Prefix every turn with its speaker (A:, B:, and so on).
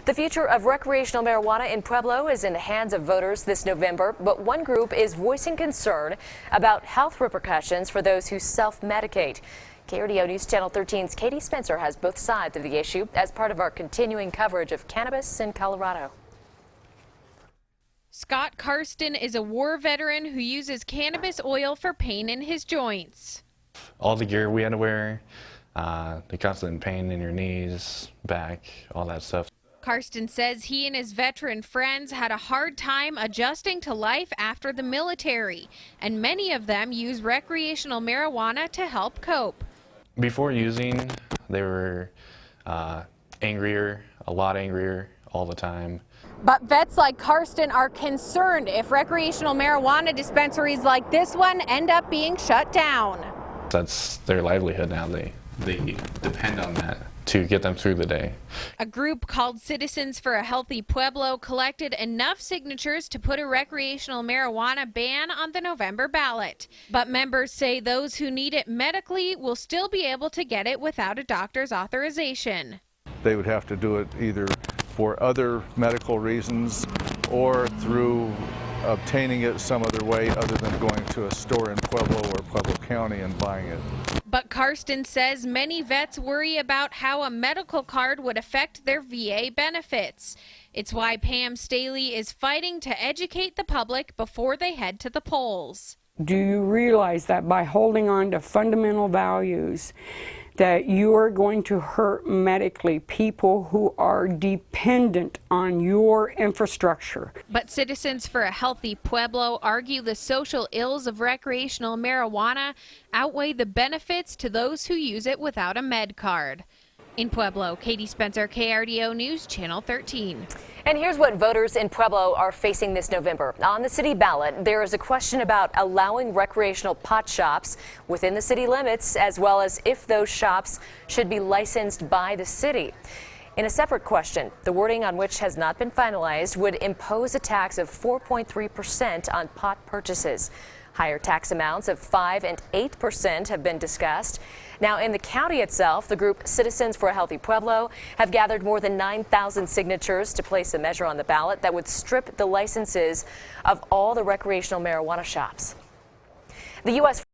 A: The future of recreational marijuana in Pueblo is in the hands of voters this November, but one group is voicing concern about health repercussions for those who self-medicate. KRDO News Channel 13's Katie Spencer has both sides of the issue as part of our continuing coverage of cannabis in Colorado.
B: Scott Karsten is a war veteran who uses cannabis oil for pain in his joints.
C: All the gear we had to wear, the constant pain in your knees, back, all that stuff.
B: Karsten says he and his veteran friends had a hard time adjusting to life after the military, and many of them use recreational marijuana to help cope.
C: Before using, they were angrier, a lot angrier all the time.
B: But vets like Karsten are concerned if recreational marijuana dispensaries like this one end up being shut down.
C: That's their livelihood now. They depend on that to get them through the day.
B: A group called Citizens for a Healthy Pueblo collected enough signatures to put a recreational marijuana ban on the November ballot. But members say those who need it medically will still be able to get it without a doctor's authorization.
D: They would have to do it either for other medical reasons or through obtaining it some other way other than going to a store in Pueblo or Pueblo County and buying it.
B: But Karsten says many vets worry about how a medical card would affect their VA benefits. It's why Pam Staley is fighting to educate the public before they head to the polls.
E: Do you realize that by holding on to fundamental values that you are going to hurt medically people who are dependent on your infrastructure?
B: But Citizens for a Healthy Pueblo argue the social ills of recreational marijuana outweigh the benefits to those who use it without a med card. In Pueblo, Katie Spencer, KRDO News Channel 13.
A: And here's what voters in Pueblo are facing this November. On the city ballot, there is a question about allowing recreational pot shops within the city limits, as well as if those shops should be licensed by the city. In a separate question, the wording on which has not been finalized would impose a tax of 4.3% on pot purchases. Higher tax amounts of 5% and 8% have been discussed. Now, in the county itself, the group Citizens for a Healthy Pueblo have gathered more than 9,000 signatures to place a measure on the ballot that would strip the licenses of all the recreational marijuana shops. The U.S.